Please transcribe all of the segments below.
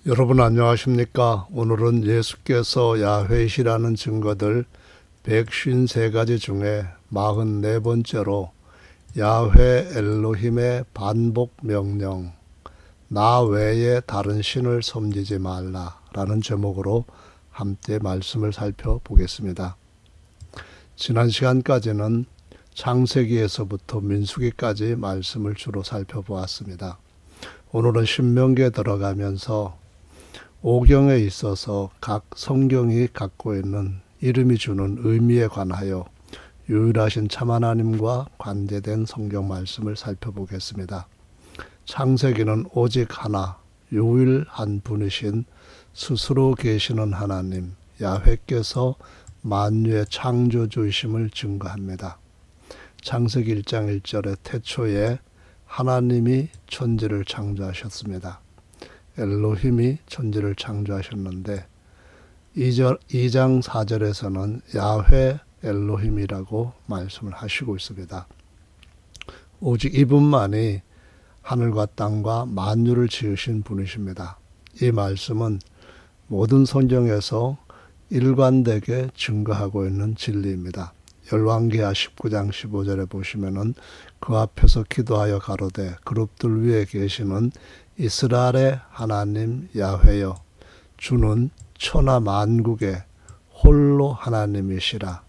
여러분 안녕하십니까? 오늘은 예수께서 야훼이시라는 증거들 153가지 중에 44번째로 야훼 엘로힘의 반복 명령, 나 외에 다른 신을 섬기지 말라 라는 제목으로 함께 말씀을 살펴보겠습니다. 지난 시간까지는 창세기에서부터 민수기까지 말씀을 주로 살펴보았습니다. 오늘은 신명기에 들어가면서 오경에 있어서 각 성경이 갖고 있는 이름이 주는 의미에 관하여 유일하신 참 하나님과 관계된 성경 말씀을 살펴보겠습니다. 창세기는 오직 하나, 유일한 분이신 스스로 계시는 하나님 야훼께서 만유의 창조주이심을 증거합니다. 창세기 1장 1절에 태초에 하나님이 천지를 창조하셨습니다. 엘로힘이 천지를 창조하셨는데 2장 4절에서는 야훼 엘로힘이라고 말씀을 하시고 있습니다. 오직 이분만이 하늘과 땅과 만유를 지으신 분이십니다. 이 말씀은 모든 성경에서 일관되게 증거하고 있는 진리입니다. 열왕기하 19장 15절에 보시면은 그 앞에서 기도하여 가로되 그룹들 위에 계시는 이스라엘의 하나님 야훼여 주는 천하 만국의 홀로 하나님이시라.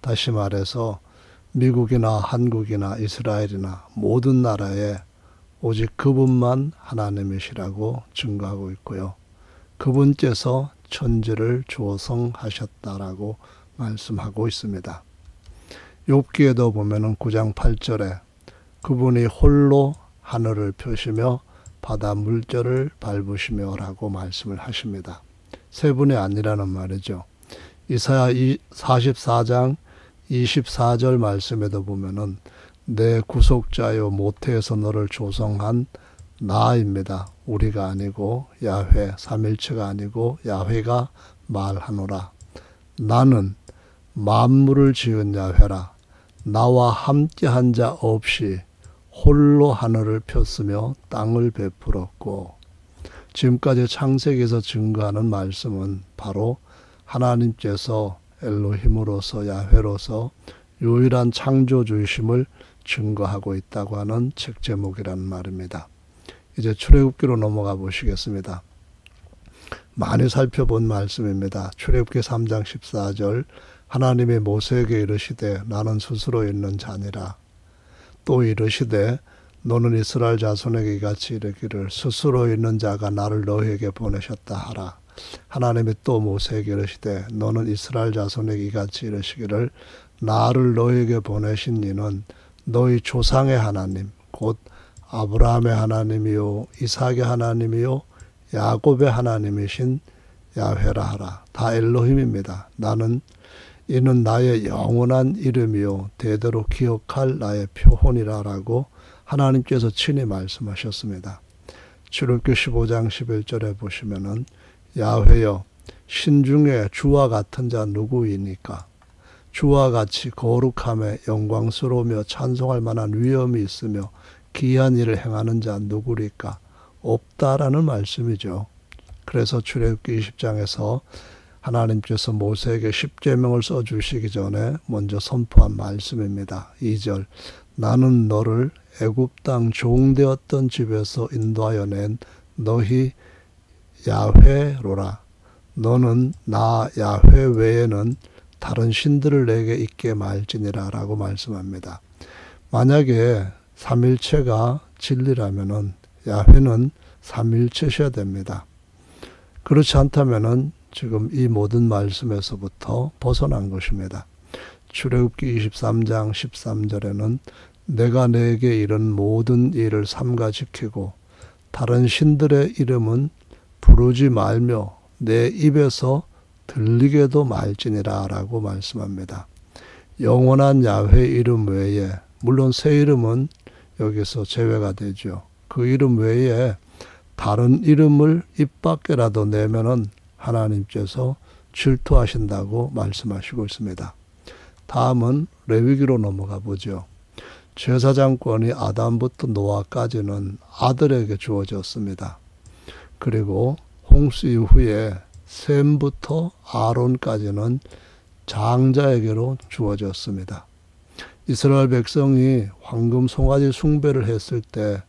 다시 말해서 미국이나 한국이나 이스라엘이나 모든 나라에 오직 그분만 하나님이시라고 증거하고 있고요. 그분께서 천지를 조성하셨다라고 말씀하고 있습니다. 욥기에도 보면은 9장 8절에 그분이 홀로 하늘을 펴시며 바다 물결을 밟으시며라고 말씀을 하십니다. 세 분이 아니라는 말이죠. 이사야 44장 24절 말씀에도 보면은 내 구속자여 모태에서 너를 조성한 나입니다. 우리가 아니고 야훼 삼일체가 아니고 야훼가 말하노라. 나는 만물을 지은 야훼라. 나와 함께한 자 없이 홀로 하늘을 폈으며 땅을 베풀었고, 지금까지 창세기에서 증거하는 말씀은 바로 하나님께서 엘로힘으로서 야훼로서 유일한 창조주이심을 증거하고 있다고 하는 책 제목이라는 말입니다. 이제 출애굽기로 넘어가 보시겠습니다. 많이 살펴본 말씀입니다. 출애굽기 3장 14절 하나님이 모세에게 이르시되 나는 스스로 있는 자니라. 또 이르시되 너는 이스라엘 자손에게 이같이 이르기를 스스로 있는 자가 나를 너희에게 보내셨다 하라. 하나님이 또 모세에게 이르시되 너는 이스라엘 자손에게 이같이 이르시기를 나를 너희에게 보내신 이는 너희 조상의 하나님 곧 아브라함의 하나님이요 이삭의 하나님이요 야곱의 하나님이신 야훼라 하라. 다 엘로힘입니다. 이는 나의 영원한 이름이요 대대로 기억할 나의 표혼이라라고 하나님께서 친히 말씀하셨습니다. 출애굽기 15장 11절에 보시면은 야훼여 신 중에 주와 같은 자 누구이니까? 주와 같이 거룩함에 영광스러우며 찬송할 만한 위엄이 있으며 기이한 일을 행하는 자 누구리까? 없다라는 말씀이죠. 그래서 출애굽기 20장에서 하나님께서 모세에게 십계명을 써주시기 전에 먼저 선포한 말씀입니다. 2절 나는 너를 애굽 땅 종되었던 집에서 인도하여 낸 너희 야훼로라. 너는 나 야훼 외에는 다른 신들을 내게 있게 말지니라 라고 말씀합니다. 만약에 삼일체가 진리라면은 야훼는 삼일체셔야 됩니다. 그렇지 않다면은 지금 이 모든 말씀에서부터 벗어난 것입니다. 출애굽기 23장 13절에는 내가 내게 이른 모든 일을 삼가 지키고 다른 신들의 이름은 부르지 말며 내 입에서 들리게도 말지니라 라고 말씀합니다. 영원한 야훼 이름 외에 물론 새 이름은 여기서 제외가 되죠. 그 이름 외에 다른 이름을 입 밖에라도 내면은 하나님께서 질투하신다고 말씀하시고 있습니다. 다음은 레위기로 넘어가 보죠. 제사장권이 아담부터 노아까지는 아들에게 주어졌습니다. 그리고 홍수 이후에 셈부터 아론까지는 장자에게로 주어졌습니다. 이스라엘 백성이 황금 송아지 숭배를 했을 때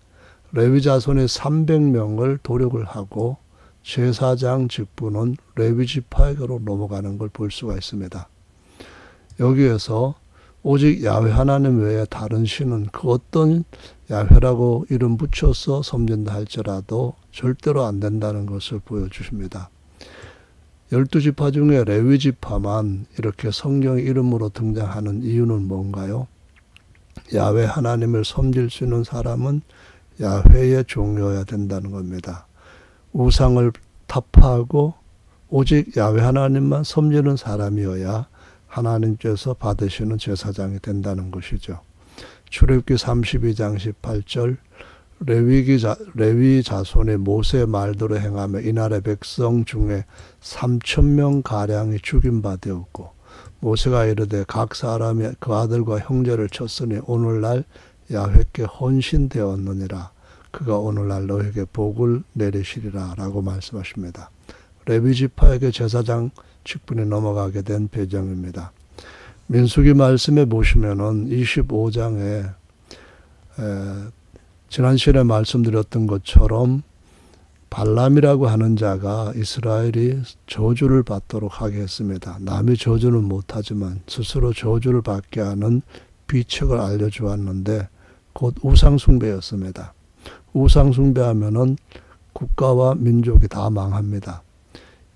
레위 자손의 300명을 도력을 하고 제사장 직분은 레위 지파에게로 넘어가는 걸 볼 수가 있습니다. 여기에서 오직 야훼 하나님 외에 다른 신은 그 어떤 야훼라고 이름 붙여서 섬긴다 할지라도 절대로 안 된다는 것을 보여주십니다. 12지파 중에 레위 지파만 이렇게 성경의 이름으로 등장하는 이유는 뭔가요? 야훼 하나님을 섬길 수 있는 사람은 야훼의 종이어야 된다는 겁니다. 우상을 타파하고 오직 야훼 하나님만 섬기는 사람이어야 하나님께서 받으시는 제사장이 된다는 것이죠. 출애굽기 32장 18절 레위 자손의 모세의 말대로 행하며 이날의 백성 중에 3,000명가량이 죽임 바 되었고 모세가 이르되 각 사람이 그 아들과 형제를 쳤으니 오늘날 야훼께 헌신되었느니라. 그가 오늘날 너에게 복을 내리시리라 라고 말씀하십니다. 레위 지파에게 제사장 직분이 넘어가게 된 배경입니다. 민수기 말씀에 보시면은 25장에 지난 시간에 말씀드렸던 것처럼 발람이라고 하는 자가 이스라엘이 저주를 받도록 하게 했습니다. 남이 저주는 못하지만 스스로 저주를 받게 하는 비책을 알려주었는데 곧 우상숭배였습니다. 우상숭배하면은 국가와 민족이 다 망합니다.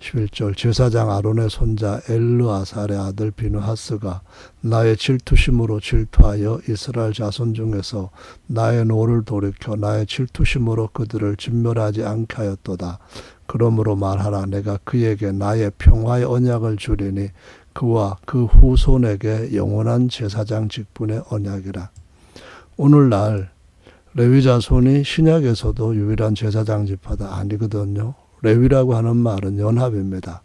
11절 제사장 아론의 손자 엘르아살의 아들 비느하스가 나의 질투심으로 질투하여 이스라엘 자손 중에서 나의 노를 돌이켜 나의 질투심으로 그들을 진멸하지 않게 하였도다. 그러므로 말하라 내가 그에게 나의 평화의 언약을 주리니 그와 그 후손에게 영원한 제사장 직분의 언약이라. 오늘날 레위 자손이 신약에서도 유일한 제사장 지파다 아니거든요. 레위라고 하는 말은 연합입니다.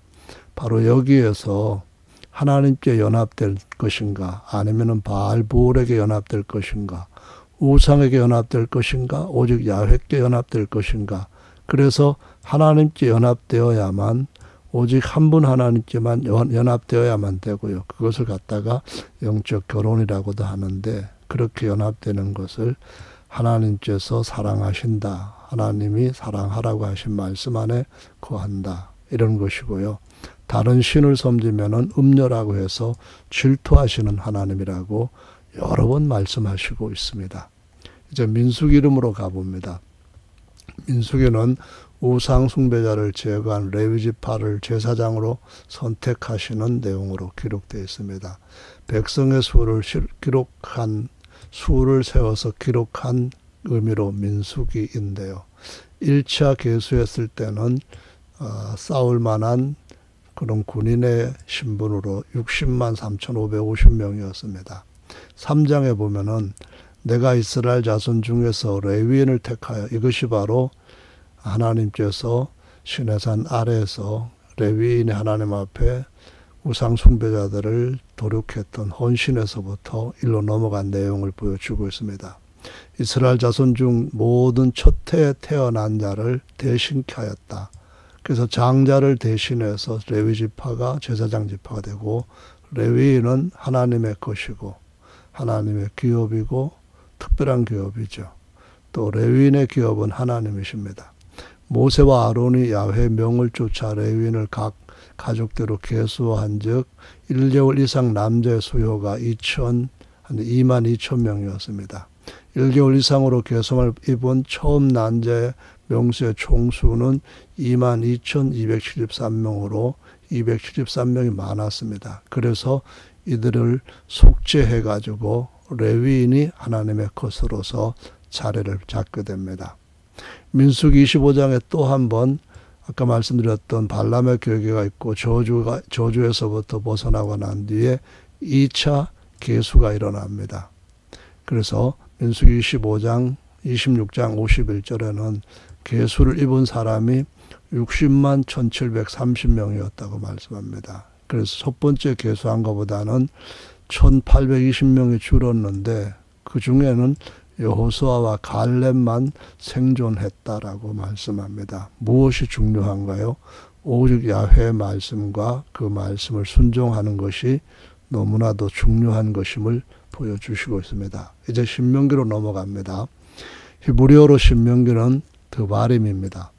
바로 여기에서 하나님께 연합될 것인가 아니면 바알보울에게 연합될 것인가 우상에게 연합될 것인가 오직 야훼께 연합될 것인가. 그래서 하나님께 연합되어야만 오직 한 분 하나님께만 연합되어야만 되고요. 그것을 갖다가 영적 결혼이라고도 하는데 그렇게 연합되는 것을 하나님께서 사랑하신다. 하나님이 사랑하라고 하신 말씀 안에 거한다. 이런 것이고요. 다른 신을 섬기면은 음녀라고 해서 질투하시는 하나님이라고 여러 번 말씀하시고 있습니다. 이제 민수기 이름으로 가봅니다. 민수기는 우상 숭배자를 제거한 레위 지파를 제사장으로 선택하시는 내용으로 기록되어 있습니다. 백성의 수를 세워서 기록한 의미로 민수기인데요. 1차 계수했을 때는 싸울 만한 그런 군인의 신분으로 60만 3,550명이었습니다. 3장에 보면은 내가 이스라엘 자손 중에서 레위인을 택하여 이것이 바로 하나님께서 시내산 아래에서 레위인의 하나님 앞에 우상 숭배자들을 도륙했던 헌신에서부터 일로 넘어간 내용을 보여주고 있습니다. 이스라엘 자손 중 모든 첫해에 태어난 자를 대신케 하였다. 그래서 장자를 대신해서 레위 지파가 제사장 지파가 되고 레위인은 하나님의 것이고 하나님의 기업이고 특별한 기업이죠. 또 레위인의 기업은 하나님이십니다. 모세와 아론이 야훼 명을 쫓아 레위인을 각 가족대로 계수한 즉 1개월 이상 남자의 수요가 22,000명이었습니다. 1개월 이상으로 계송을 입은 처음 난자의 명수의 총수는 22,273명으로 273명이 많았습니다. 그래서 이들을 속죄해가지고 레위인이 하나님의 것으로서 자리를 잡게 됩니다. 민수기 25장에 또 한 번 아까 말씀드렸던 발람의 계계가 있고 저주에서부터 벗어나고 난 뒤에 2차 계수가 일어납니다. 그래서 민수기 25장, 26장 51절에는 계수를 입은 사람이 60만 1,730명이었다고 말씀합니다. 그래서 첫 번째 계수한 것보다는 1,820명이 줄었는데 그 중에는 여호수아와 갈렙만 생존했다라고 말씀합니다. 무엇이 중요한가요? 오직 야훼의 말씀과 그 말씀을 순종하는 것이 너무나도 중요한 것임을 보여주시고 있습니다. 이제 신명기로 넘어갑니다. 히브리어로 신명기는 드바림입니다.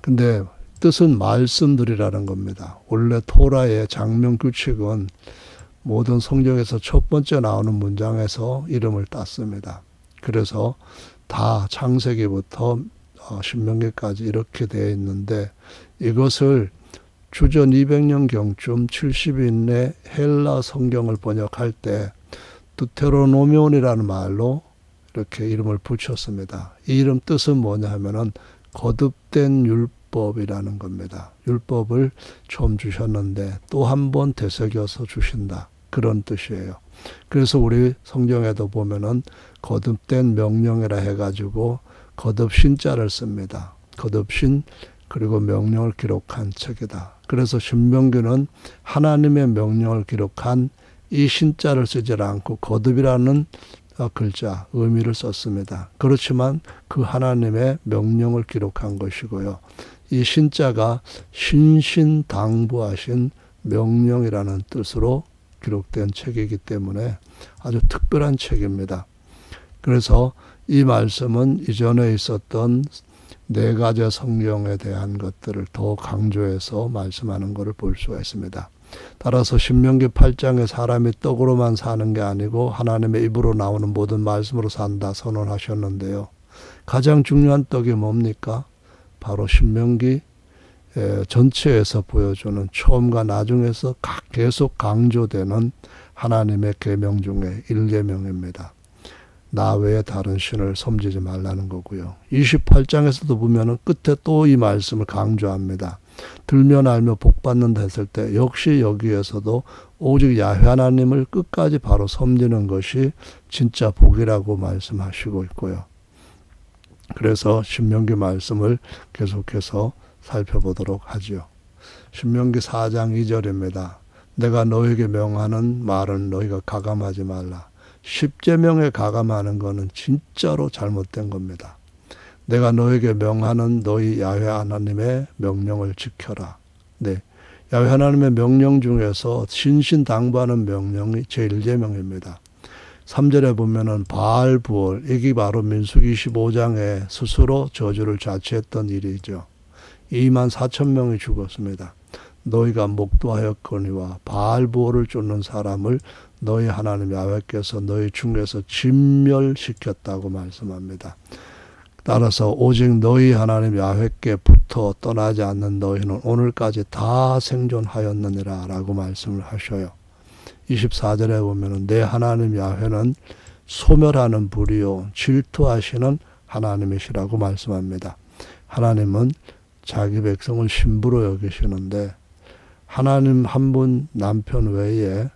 근데 뜻은 말씀들이라는 겁니다. 원래 토라의 장면 규칙은 모든 성경에서 첫 번째 나오는 문장에서 이름을 땄습니다. 그래서 다 창세기부터 신명기까지 이렇게 되어 있는데 이것을 주전 200년경쯤 70인의 헬라 성경을 번역할 때 두테로노미온이라는 말로 이렇게 이름을 붙였습니다. 이 이름 뜻은 뭐냐 하면은 거듭된 율법이라는 겁니다. 율법을 처음 주셨는데 또 한 번 되새겨서 주신다. 그런 뜻이에요. 그래서 우리 성경에도 보면은 거듭된 명령이라 해가지고 거듭신자를 씁니다. 거듭신 그리고 명령을 기록한 책이다. 그래서 신명기는 하나님의 명령을 기록한 이 신자를 쓰지 않고 거듭이라는 글자, 의미를 썼습니다. 그렇지만 그 하나님의 명령을 기록한 것이고요. 이 신자가 신신당부하신 명령이라는 뜻으로 기록된 책이기 때문에 아주 특별한 책입니다. 그래서 이 말씀은 이전에 있었던 네 가지 성경에 대한 것들을 더 강조해서 말씀하는 것을 볼 수가 있습니다. 따라서 신명기 8장에 사람이 떡으로만 사는 게 아니고 하나님의 입으로 나오는 모든 말씀으로 산다 선언하셨는데요. 가장 중요한 떡이 뭡니까? 바로 신명기 전체에서 보여주는 처음과 나중에서 계속 강조되는 하나님의 계명 중에 1계명입니다. 나 외에 다른 신을 섬기지 말라는 거고요. 28장에서도 보면은 끝에 또 이 말씀을 강조합니다. 들면 알며 복 받는다 했을 때 역시 여기에서도 오직 야훼 하나님을 끝까지 바로 섬기는 것이 진짜 복이라고 말씀하시고 있고요. 그래서 신명기 말씀을 계속해서 살펴보도록 하죠. 신명기 4장 2절입니다. 내가 너에게 명하는 말은 너희가 가감하지 말라. 10계명에 가감하는 것은 진짜로 잘못된 겁니다. 내가 너에게 명하는 너희 야훼 하나님의 명령을 지켜라. 네, 야훼 하나님의 명령 중에서 신신당부하는 명령이 제1계명입니다. 3절에 보면은 바알 부월, 이게 바로 민수기 25장에 스스로 저주를 자처했던 일이죠. 24,000명이 죽었습니다. 너희가 목도하였거니와 바알 부월을 쫓는 사람을 너희 하나님 야훼께서 너희 중에서 진멸시켰다고 말씀합니다. 따라서 오직 너희 하나님 야훼께부터 떠나지 않는 너희는 오늘까지 다 생존하였느니라 라고 말씀을 하셔요. 24절에 보면은 내 하나님 야훼는 소멸하는 불이요 질투하시는 하나님이시라고 말씀합니다. 하나님은 자기 백성을 신부로 여기시는데 하나님 한 분 남편 외에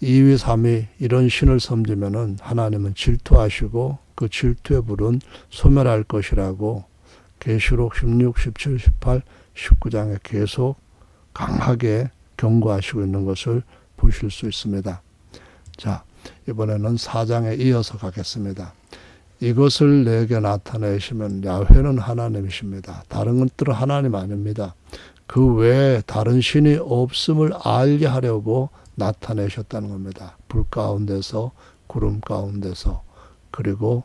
2위, 3위 이런 신을 섬기면은 하나님은 질투하시고 그 질투의 불은 소멸할 것이라고 계시록 16, 17, 18, 19장에 계속 강하게 경고하시고 있는 것을 보실 수 있습니다. 자, 이번에는 4장에 이어서 가겠습니다. 이것을 내게 나타내시면 야훼는 하나님이십니다. 다른 것들은 하나님 아닙니다. 그 외에 다른 신이 없음을 알게 하려고 나타내셨다는 겁니다. 불 가운데서 구름 가운데서 그리고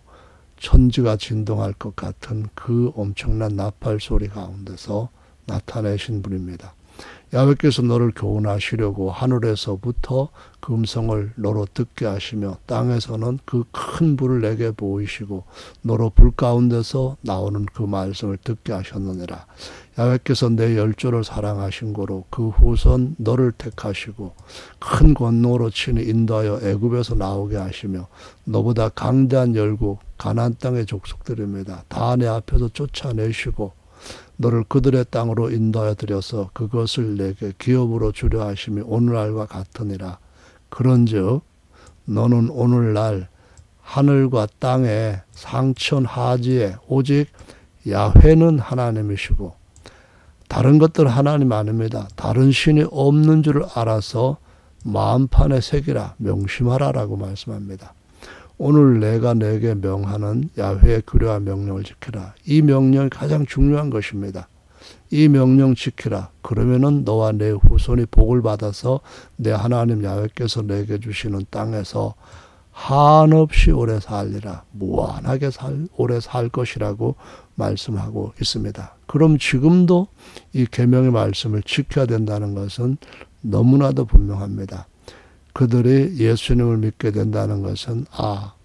천지가 진동할 것 같은 그 엄청난 나팔 소리 가운데서 나타내신 분입니다. 야훼께서 너를 교훈하시려고 하늘에서부터 그 음성을 너로 듣게 하시며 땅에서는 그 큰 불을 내게 보이시고 너로 불 가운데서 나오는 그 말씀을 듣게 하셨느니라. 야훼께서 내 열조를 사랑하신 고로 그 후손 너를 택하시고 큰 권능으로 친히 인도하여 애굽에서 나오게 하시며 너보다 강대한 열국 가나안 땅의 족속들입니다. 다 내 앞에서 쫓아내시고 너를 그들의 땅으로 인도하여 드려서 그것을 내게 기업으로 주려 하심이 오늘날과 같으니라. 그런즉 너는 오늘날 하늘과 땅의 상천 하지에 오직 야훼는 하나님이시고 다른 것들 하나님 아닙니다. 다른 신이 없는 줄을 알아서 마음판에 새기라 명심하라라고 말씀합니다. 오늘 내가 내게 명하는 야훼의 규례와 명령을 지키라. 이 명령이 가장 중요한 것입니다. 이 명령 지키라. 그러면은 너와 내 후손이 복을 받아서 내 하나님 야훼께서 내게 주시는 땅에서 한없이 오래 살리라. 무한하게 오래 살 것이라고 말씀하고 있습니다. 그럼 지금도 이 계명의 말씀을 지켜야 된다는 것은 너무나도 분명합니다. 그들이 예수님을 믿게 된다는 것은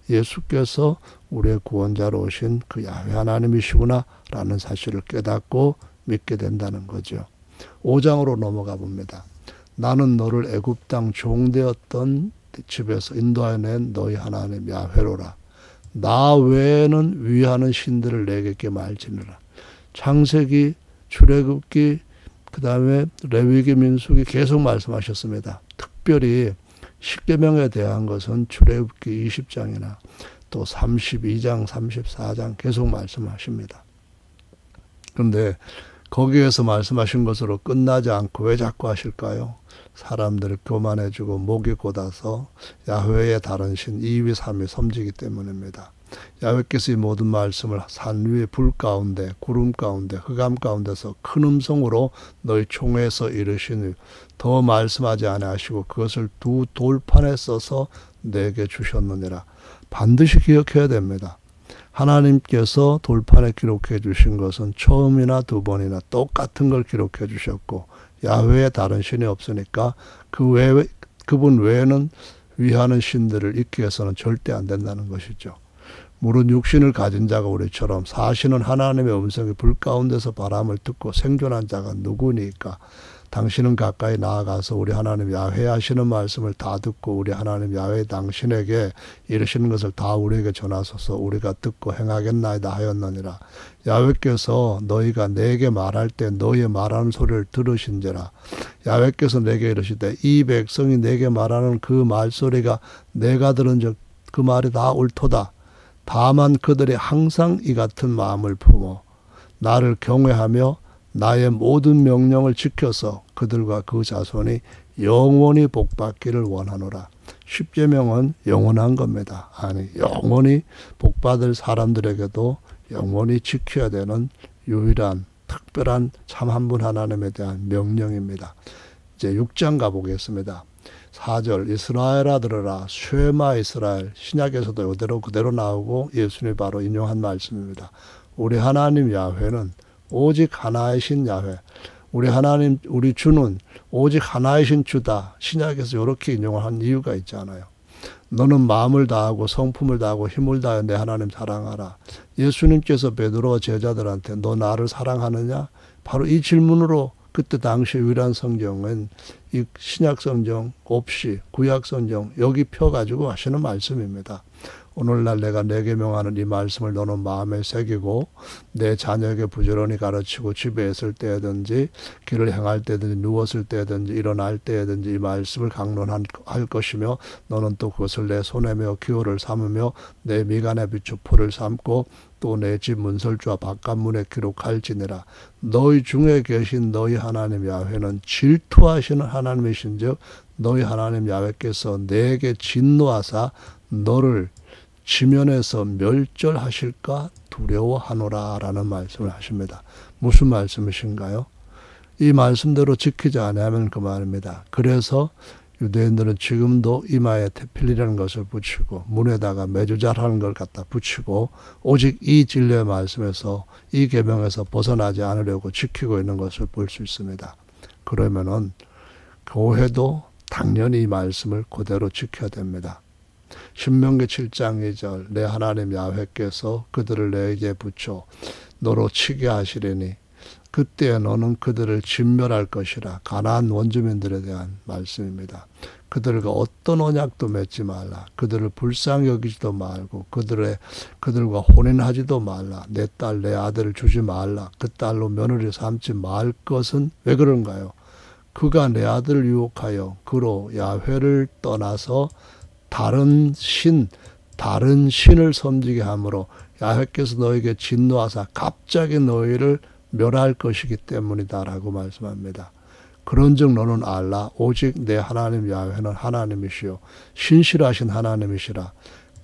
예수께서 우리의 구원자로 오신 그 야훼 하나님이시구나 라는 사실을 깨닫고 믿게 된다는 거죠. 5장으로 넘어가 봅니다. 나는 너를 애굽 땅 종되었던 집에서 인도하여 낸 너희 하나님 야훼로라. 나 외에는 위하는 신들을 내게 말지니라. 창세기, 출애굽기, 그 다음에 레위기, 민수기 계속 말씀하셨습니다. 특별히 십계명에 대한 것은 출애굽기 20장이나 또 32장, 34장 계속 말씀하십니다. 그런데 거기에서 말씀하신 것으로 끝나지 않고 왜 자꾸 하실까요? 사람들을 교만해주고 목이 곧아서 야훼의 다른 신 2위, 3위 섬지기 때문입니다. 야훼께서 이 모든 말씀을 산 위에 불 가운데, 구름 가운데, 흑암 가운데서 큰 음성으로 너희 총회에서 이르시니 더 말씀하지 아니하시고 그것을 두 돌판에 써서 내게 주셨느니라. 반드시 기억해야 됩니다. 하나님께서 돌판에 기록해 주신 것은 처음이나 두 번이나 똑같은 걸 기록해 주셨고 야훼의 다른 신이 없으니까 그분 외에는 위하는 신들을 잊기 위해서는 절대 안 된다는 것이죠. 물은 육신을 가진 자가 우리처럼 사시는 하나님의 음성이 불 가운데서 바람을 듣고 생존한 자가 누구니까 당신은 가까이 나아가서 우리 하나님 야훼 하시는 말씀을 다 듣고 우리 하나님 야훼 당신에게 이르시는 것을 다 우리에게 전하소서 우리가 듣고 행하겠나이다 하였느니라. 야훼께서 너희가 내게 말할 때 너희의 말하는 소리를 들으신지라. 야훼께서 내게 이르시되 이 백성이 내게 말하는 그 말소리가 내가 들은 적 그 말이 다 옳도다. 다만 그들이 항상 이 같은 마음을 품어 나를 경외하며 나의 모든 명령을 지켜서 그들과 그 자손이 영원히 복받기를 원하노라. 십계명은 영원한 겁니다. 아니 영원히 복받을 사람들에게도 영원히 지켜야 되는 유일한 특별한 참 한 분 하나님에 대한 명령입니다. 이제 6장 가보겠습니다. 4절 이스라엘아 들으라. 쉐마 이스라엘. 신약에서도 이대로 그대로 나오고 예수님이 바로 인용한 말씀입니다. 우리 하나님 야훼는 오직 하나이신 야훼. 우리 하나님 우리 주는 오직 하나이신 주다. 신약에서 이렇게 인용을 한 이유가 있잖아요. 너는 마음을 다하고 성품을 다하고 힘을 다하여 내 하나님 사랑하라. 예수님께서 베드로와 제자들한테 너 나를 사랑하느냐? 바로 이 질문으로 그때 당시 유일한 성경은 이 신약 성경 없이 구약 성경 여기 펴가지고 하시는 말씀입니다. 오늘날 내가 내게 명하는 이 말씀을 너는 마음에 새기고 내 자녀에게 부지런히 가르치고 집에 있을 때든지 길을 행할 때든지 누웠을 때든지 일어날 때든지 이 말씀을 강론할 것이며 너는 또 그것을 내 손에 메어 기호를 삼으며 내 미간에 비추 풀을 삼고 또 내 집 문설주와 바깥문에 기록할지니라. 너희 중에 계신 너희 하나님 야훼는 질투하시는 하나님이신즉 너희 하나님 야훼께서 내게 진노하사 너를 지면에서 멸절하실까 두려워하노라 라는 말씀을 하십니다. 무슨 말씀이신가요? 이 말씀대로 지키지 않으면 그 말입니다. 그래서 유대인들은 지금도 이마에 테필이라는 것을 붙이고 문에다가 메주자라는 걸 갖다 붙이고 오직 이 진리의 말씀에서 이 계명에서 벗어나지 않으려고 지키고 있는 것을 볼 수 있습니다. 그러면은 교회도 당연히 이 말씀을 그대로 지켜야 됩니다. 신명기 7장 2절 내 하나님 야훼께서 그들을 내게 붙여 너로 치게 하시리니 그때 너는 그들을 진멸할 것이라. 가나안 원주민들에 대한 말씀입니다. 그들과 어떤 언약도 맺지 말라. 그들을 불쌍히 여기지도 말고 그들과 혼인하지도 말라. 내 딸 내 아들을 주지 말라. 그 딸로 며느리 삼지 말 것은 왜 그런가요? 그가 내 아들을 유혹하여 그로 야훼를 떠나서 다른 신을 섬기게 하므로 야훼께서 너에게 진노하사 갑자기 너희를 멸할 것이기 때문이다라고 말씀합니다. 그런즉 너는 알라. 오직 내 하나님 야훼는 하나님이시요 신실하신 하나님이시라.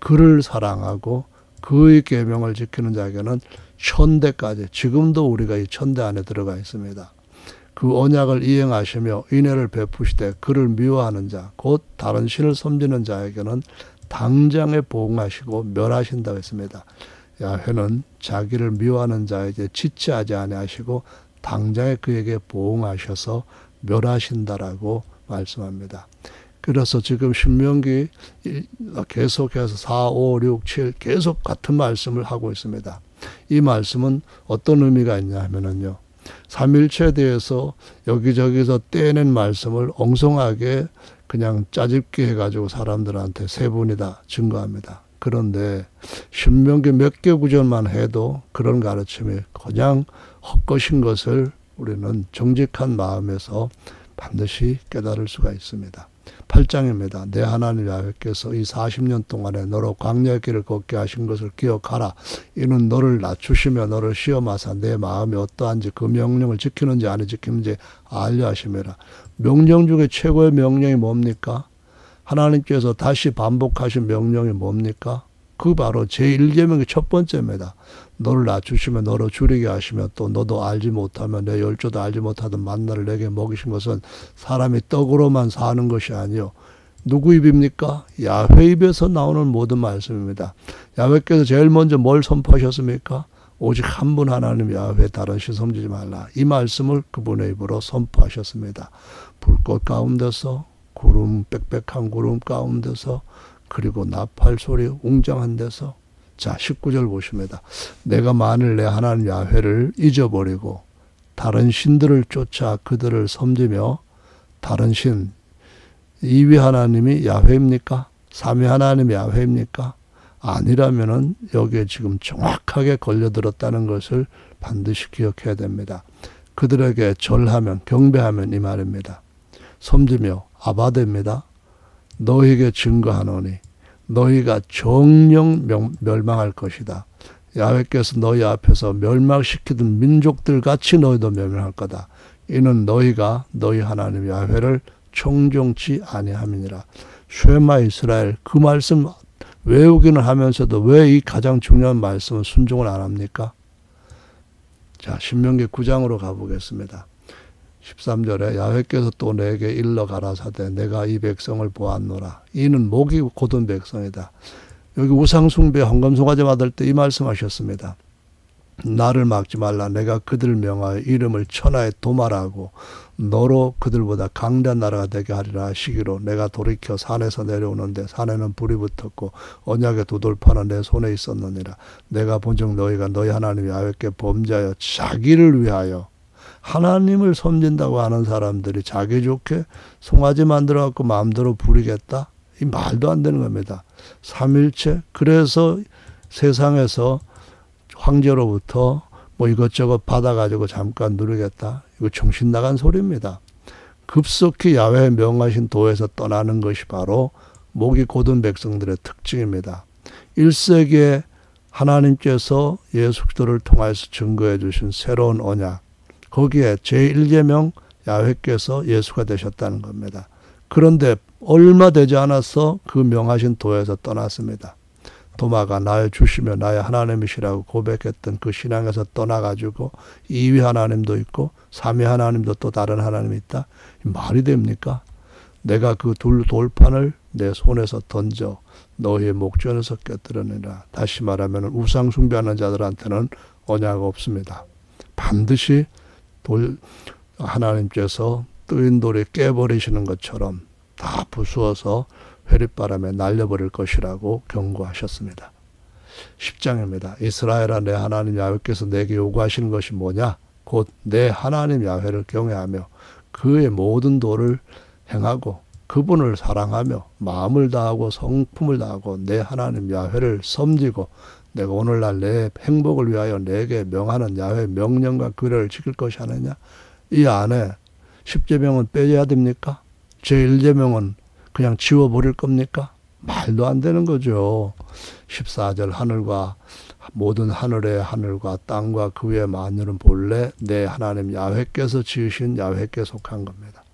그를 사랑하고 그의 계명을 지키는 자에게는 천대까지, 지금도 우리가 이 천대 안에 들어가 있습니다. 그 언약을 이행하시며 인애를 베푸시되 그를 미워하는 자, 곧 다른 신을 섬기는 자에게는 당장에 보응하시고 멸하신다고 했습니다. 야훼는 자기를 미워하는 자에게 지체하지 아니하시고 당장에 그에게 보응하셔서 멸하신다라고 말씀합니다. 그래서 지금 신명기 계속해서 4, 5, 6, 7 계속 같은 말씀을 하고 있습니다. 이 말씀은 어떤 의미가 있냐 하면요, 삼일체에 대해서 여기저기서 떼낸 말씀을 엉성하게 그냥 짜집기 해가지고 사람들한테 세 분이다 증거합니다. 그런데 신명기 몇 개 구절만 해도 그런 가르침이 그냥 헛것인 것을 우리는 정직한 마음에서 반드시 깨달을 수가 있습니다. 8장입니다. 내 하나님 야훼께서 이 40년 동안에 너로 광야의 길을 걷게 하신 것을 기억하라. 이는 너를 낮추시며 너를 시험하사 내 마음이 어떠한지 그 명령을 지키는지 안 지키는지 알려 하심이라. 명령 중에 최고의 명령이 뭡니까? 하나님께서 다시 반복하신 명령이 뭡니까? 그 바로 제1계명의 첫 번째입니다. 너를 낮추시며 너로 줄이게 하시며 또 너도 알지 못하면 내 열조도 알지 못하던 만나를 내게 먹이신 것은 사람이 떡으로만 사는 것이 아니요. 누구 입입니까? 야훼 입에서 나오는 모든 말씀입니다. 야훼께서 제일 먼저 뭘 선포하셨습니까? 오직 한 분 하나님 야훼 다른 신 섬기지 말라. 이 말씀을 그분의 입으로 선포하셨습니다. 불꽃 가운데서 구름, 빽빽한 구름 가운데서 그리고 나팔 소리 웅장한 데서. 자, 19절 보십니다. 내가 만일 내 하나님 야훼를 잊어버리고 다른 신들을 쫓아 그들을 섬기며 다른 신, 2위 하나님이 야훼입니까? 3위 하나님이 야훼입니까? 아니라면은 여기에 지금 정확하게 걸려들었다는 것을 반드시 기억해야 됩니다. 그들에게 절하면, 경배하면 이 말입니다. 섬기며 아바데입니다. 너희에게 증거하노니 너희가 정령 멸망할 것이다. 야훼께서 너희 앞에서 멸망시키던 민족들 같이 너희도 멸망할 거다. 이는 너희가 너희 하나님 야훼를 청종치 아니함이니라. 쉐마 이스라엘, 그 말씀 외우기는 하면서도 왜 이 가장 중요한 말씀은 순종을 안 합니까? 자, 신명기 9장으로 가보겠습니다. 13절에 야훼께서 또 내게 일러 가라사대 내가 이 백성을 보았노라. 이는 목이 곧은 백성이다. 여기 우상숭배 헌금송아지 받을 때 이 말씀하셨습니다. 나를 막지 말라. 내가 그들을 명하여 이름을 천하에 도말하고 너로 그들보다 강대한 나라가 되게 하리라 하시기로 내가 돌이켜 산에서 내려오는데 산에는 불이 붙었고 언약의 두 돌판은 내 손에 있었느니라. 내가 본즉 너희가 너희 하나님 야훼께 범죄하여 자기를 위하여, 하나님을 섬긴다고 하는 사람들이 자기 좋게 송아지 만들어갖고 마음대로 부리겠다? 이 말도 안 되는 겁니다. 삼일체, 그래서 세상에서 황제로부터 뭐 이것저것 받아가지고 잠깐 누리겠다? 이거 정신 나간 소리입니다. 급속히 야훼 명하신 도에서 떠나는 것이 바로 목이 곧은 백성들의 특징입니다. 1세기에 하나님께서 예수 그리스도를 통해서 증거해 주신 새로운 언약, 거기에 제1계명 야훼께서 예수가 되셨다는 겁니다. 그런데 얼마 되지 않아서 그 명하신 도에서 떠났습니다. 도마가 나의 주시며 나의 하나님이시라고 고백했던 그 신앙에서 떠나가지고 2위 하나님도 있고 3위 하나님도 또 다른 하나님이 있다. 말이 됩니까? 내가 그 돌판을 내 손에서 던져 너희의 목전에서 깨뜨리느니라. 다시 말하면 우상 숭배하는 자들한테는 언약 없습니다. 반드시 하나님께서 뜨인 돌이 깨버리시는 것처럼 다 부수어서 회립바람에 날려버릴 것이라고 경고하셨습니다. 10장입니다. 이스라엘아 내 하나님 야훼께서 내게 요구하시는 것이 뭐냐? 곧 내 하나님 야훼를 경외하며 그의 모든 도를 행하고 그분을 사랑하며 마음을 다하고 성품을 다하고 내 하나님 야훼를 섬기고 내가 오늘날 내 행복을 위하여 내게 명하는 야훼 명령과 규례를 지킬 것이 아니냐? 이 안에 10계명은 빼야 됩니까? 제1계명은 그냥 지워버릴 겁니까? 말도 안 되는 거죠. 14절 하늘과 모든 하늘의 하늘과 땅과 그 위의 만유는 본래 내 하나님 야훼께서 지으신 야훼께 속한 겁니다.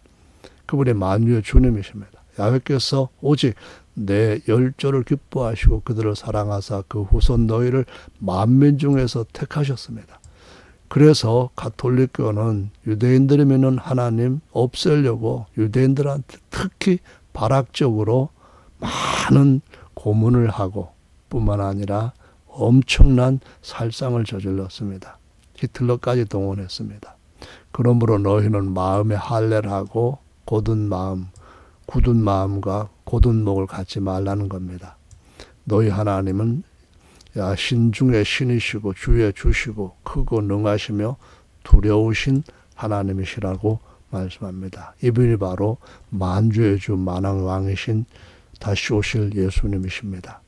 그분이 만유의 주님이십니다. 야훼께서 오직 내 열조를 기뻐하시고 그들을 사랑하사 그 후손 너희를 만민 중에서 택하셨습니다. 그래서 가톨릭교는 유대인들이 믿는 하나님 없애려고 유대인들한테 특히 발악적으로 많은 고문을 하고 뿐만 아니라 엄청난 살상을 저질렀습니다. 히틀러까지 동원했습니다. 그러므로 너희는 마음에 할례를 하고 굳은 마음과 곧은 목을 갖지 말라는 겁니다. 너희 하나님은 신중의 신이시고 주의 주시고 크고 능하시며 두려우신 하나님이시라고 말씀합니다. 이분이 바로 만주의 주 만왕의 왕이신 다시 오실 예수님이십니다.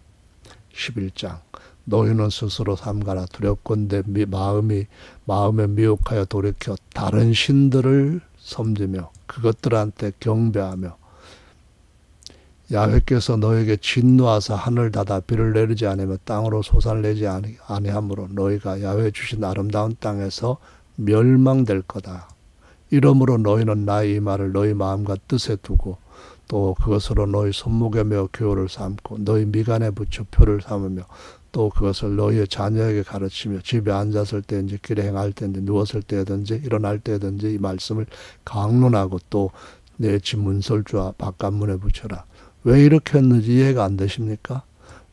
11장 너희는 스스로 삼가라. 두렵건대 마음에 미혹하여 돌이켜 다른 신들을 섬기며 그것들한테 경배하며 야훼께서 너에게 진노하사 하늘 닫아 비를 내리지 않으며 땅으로 솟아를 내지 아니하므로 너희가 야훼 주신 아름다운 땅에서 멸망될 거다. 이러므로 너희는 나의 이 말을 너희 마음과 뜻에 두고 또 그것으로 너희 손목에 메어 교훈을 삼고 너희 미간에 붙여 표를 삼으며 또 그것을 너희의 자녀에게 가르치며 집에 앉았을 때든지 길에 행할 때든지 누웠을 때든지 일어날 때든지 이 말씀을 강론하고 또 내 집 문설주와 바깥문에 붙여라. 왜 이렇게 했는지 이해가 안 되십니까?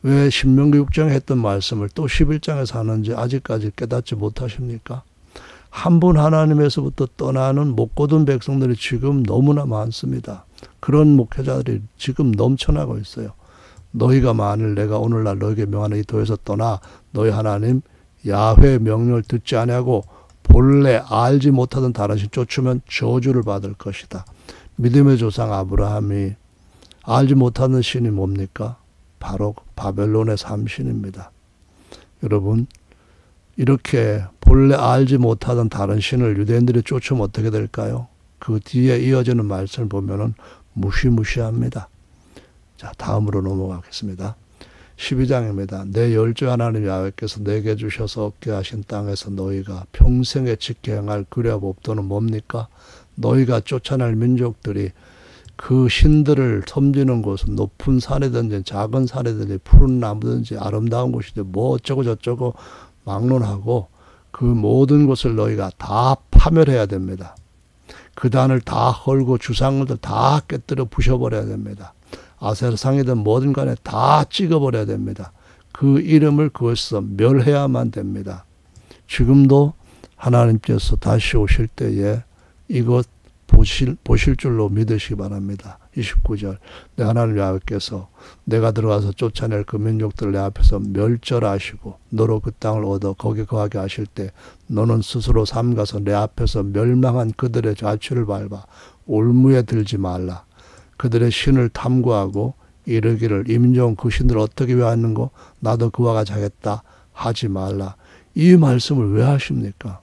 왜 신명기 6장에 했던 말씀을 또 11장에서 하는지 아직까지 깨닫지 못하십니까? 한 분 하나님에서부터 떠나는 못고든 백성들이 지금 너무나 많습니다. 그런 목회자들이 지금 넘쳐나고 있어요. 너희가 만일 내가 오늘날 너에게 명하는 이 도에서 떠나 너희 하나님 야훼의 명령을 듣지 아니하고 본래 알지 못하던 다른 신 쫓으면 저주를 받을 것이다. 믿음의 조상 아브라함이 알지 못하는 신이 뭡니까? 바로 바벨론의 삼신입니다. 여러분 이렇게 본래 알지 못하던 다른 신을 유대인들이 쫓으면 어떻게 될까요? 그 뒤에 이어지는 말씀을 보면은 무시무시합니다. 자, 다음으로 넘어가겠습니다. 12장입니다. 내 열조 하나님 야훼께서 내게 주셔서 얻게 하신 땅에서 너희가 평생에 지켜 행할 규례와 법도는 뭡니까? 너희가 쫓아낼 민족들이 그 신들을 섬기는 곳은 높은 산이든지 작은 산이든지 푸른 나무든지 아름다운 곳이든지 뭐 어쩌고 저쩌고 막론하고 그 모든 것을 너희가 다 파멸해야 됩니다. 그 단을 다 헐고 주상들을 다 깨뜨려 부셔버려야 됩니다. 아세라상이든 뭐든 간에 다 찍어버려야 됩니다. 그 이름을 그것에서 멸해야만 됩니다. 지금도 하나님께서 다시 오실 때에 이것 보실 줄로 믿으시기 바랍니다. 29절 내 하나님 야훼께서 내가 들어가서 쫓아낼 그 민족들을 내 앞에서 멸절하시고 너로 그 땅을 얻어 거기 거하게 하실 때 너는 스스로 삼가서 내 앞에서 멸망한 그들의 좌취를 밟아 올무에 들지 말라. 그들의 신을 탐구하고 이르기를 이 민족은 그 신들을 어떻게 외웠는고 나도 그와 같이 하겠다 하지 말라. 이 말씀을 왜 하십니까?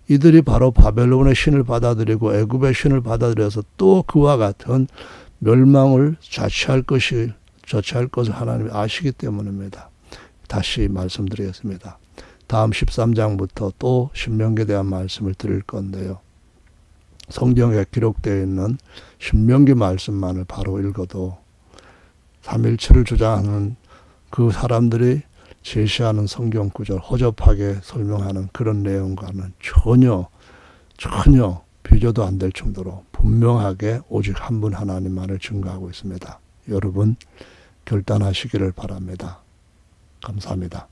이들이 바로 바벨론의 신을 받아들이고 애굽의 신을 받아들여서 또 그와 같은 멸망을 자취할 것을 하나님이 아시기 때문입니다. 다시 말씀드리겠습니다. 다음 13장부터 또 신명기에 대한 말씀을 드릴 건데요. 성경에 기록되어 있는 신명기 말씀만을 바로 읽어도 삼일체를 주장하는 그 사람들이 제시하는 성경 구절 허접하게 설명하는 그런 내용과는 전혀 비교도 안 될 정도로 분명하게 오직 한 분 하나님만을 증거하고 있습니다. 여러분 결단하시기를 바랍니다. 감사합니다.